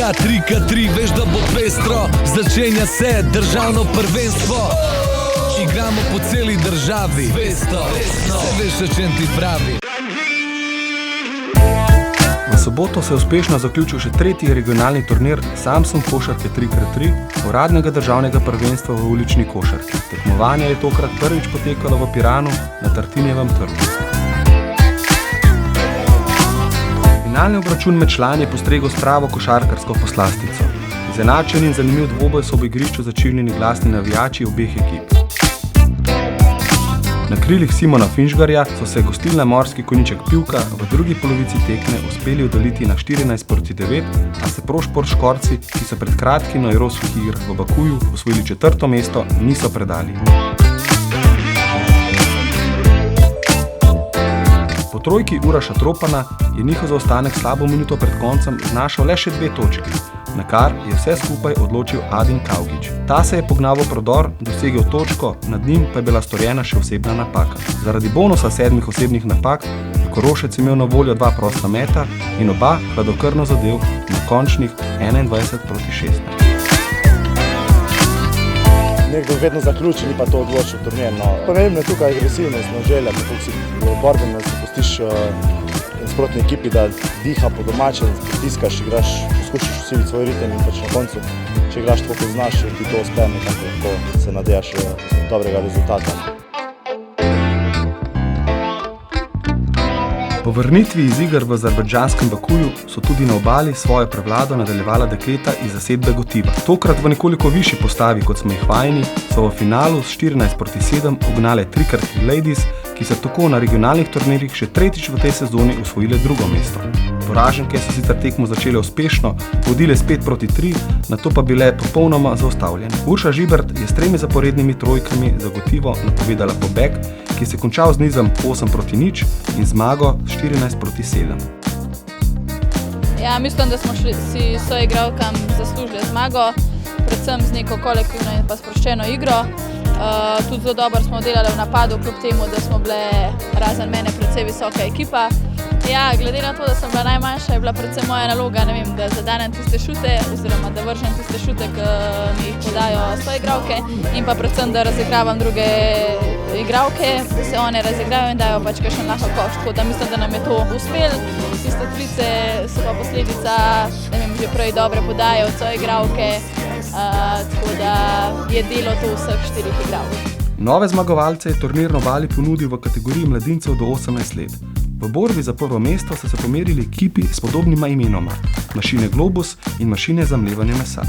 Košarka 3x3, veš da bo pestro. Začenja se državno prvenstvo. Igramo po celi državi. Vesto, se veš o čem ti pravi. V soboto se je uspešno zaključil še tretji regionalni turnir Samsung košarke 3x3, uradnega državnega prvenstva v ulični košarki. Tekmovanje je tokrat prvič potekalo v Piranu na Tartinijevem trgu. Finalni obračun med člani je postregel s pravo košarkarsko poslastico. Izenačen in zanimiv dvoboj so ob igrišču začinjeni glasni navijači obeh ekip. Na krilih Simona Finžgarja so se gostilna Morski konjiček Pivka v drugi polovici tekme uspeli oddaliti na 14-9, a se Prošport Škorci, ki so pred kratkim na evropskih igrah v Bakuju osvojili 4. mesto, niso predali. Po trojki Uroša Tropana je njihov zaostanek slabo minuto pred koncem znašal le še 2 točki, na kar je vse skupaj odločil Adin Kavgič. Ta se je pognal v prodor, dosegel točko, nad njim pa je bila storjena še osebna napaka. Zaradi bonusa 7 osebnih napak je Korošec imel na voljo 2 prosta meta in oba hladnokrvno zadel na končnih 21-16. Nekdo vedno zaključi, ni pa to odločil turnir. Pomembno je tukaj agresivnost, želja, kako si v borbi, da se pustiš nasprotni ekipi, da diha po domače, pritiskaš, igraš, poskušaš usiliti svoj ritem in pač na koncu, če igraš tako, kot znaš, ti to uspe, nekako lahko se nadejaš dobrega rezultata. Po vrnitvi iz iger v azerbajdžanskem Bakuju so tudi na obali svojo prevlado nadaljevala dekleta iz zasedbe Gotiva. Tokrat v nekoliko višji postavi, kot smo jih vajeni, so v finalu s 14-7 ugnale 3x3 Ladies, ki so tako na regionalnih turnirjih še tretjič v tej sezoni osvojile 2. mesto. Poraženke so sicer tekmo začele uspešno, vodile s 5-3, nato pa bile popolnoma zaustavljene. Urša Žibert je s 3 zaporednimi trojkami za Gotivo napovedala pobeg, ki se je končal z nizom 8-0 in zmago s 14-7. Ja, mislim, da smo si soigralkam zaslužili zmago, predvsem z neko kolektivno in pa sproščeno igro. Tudi zelo dobro smo delali v napadu, kljub temu, da smo bile razen mene precej visoka ekipa. Ja, glede na to, da sem bila najmanjša, je bila predvsem moja naloga, da zadanem tiste šute oziroma da vržem tiste šute, ki mi jih podajo soigralke in pa predvsem, da razigravam druge igralke, da se one razigrajo in dajo pač kakšen lahko koš. Tako da mislim, da nam je to uspelo. Tiste trice so pa posledica, že prej dobre podaje od soigralke, tako da je delo to vseh 4 igralk. Nove zmagovalce je turnir na obali ponudil v kategoriji mladincev do 18 let. V borbi za prvo mesto so se pomerili ekipi s podobnima imenoma, Mašine Globus in Mašine za mlevanje mesa.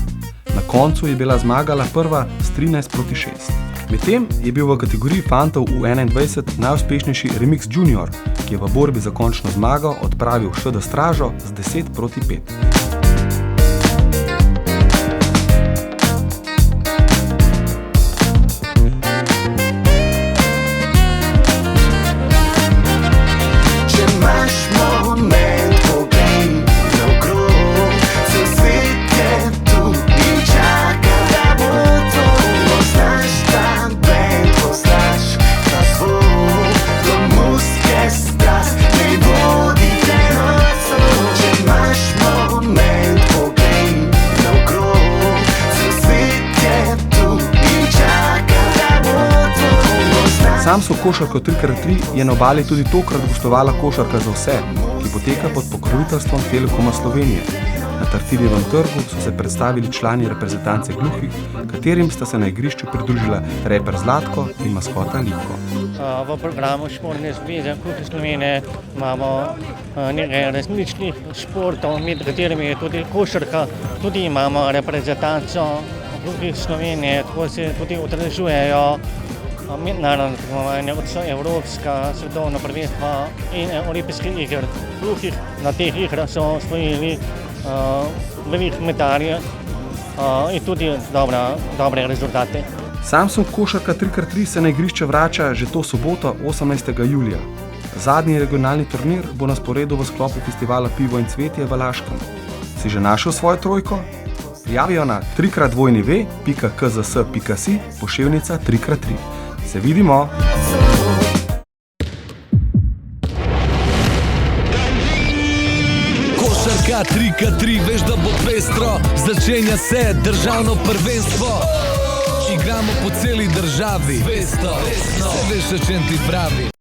Na koncu je bila zmagala prva s 13-6. Medtem je bil v kategoriji fantov U21 najuspešnejši Remix Junior, ki je v borbi za končno zmago odpravil ŠD Stražo z 10-5. Samsung košarko 3x3 je na obali tudi tokrat gostovala košarka za vse, ki poteka pod pokroviteljstvom Telekoma Slovenije. Na Tartinijevem trgu so se predstavili člani reprezentance gluhih, katerim sta se na igrišču pridružila reper Zlatko in maskota Lipko. V programu Športne zveze gluhih Slovenije imamo nekaj različnih športov, med katerimi je tudi košarka, tudi imamo reprezentanco gluhih Slovenije, tako se tudi udeležujejo mednarodna tekmovanja, kot so evropska, svetovna prvenstva in olimpijskih iger gluhih. Na teh igrah so osvojili veliko medalj in tudi dobre rezultate. Samsung košarka 3x3 se na igrišče vrača že to soboto 18. julija. Zadnji regionalni turnir bo na sporedu v sklopu festivala Pivo in cvetje v Laškem. Si že našel svojo trojko? Prijavijo na 3x2v.kzs.si poševnica 3x3. Se vidimo! Košarka 3x3, veš da bo pestro, začenja se državno prvenstvo. Igramo po celi državi, Zvesto, veš o čem ti pravi.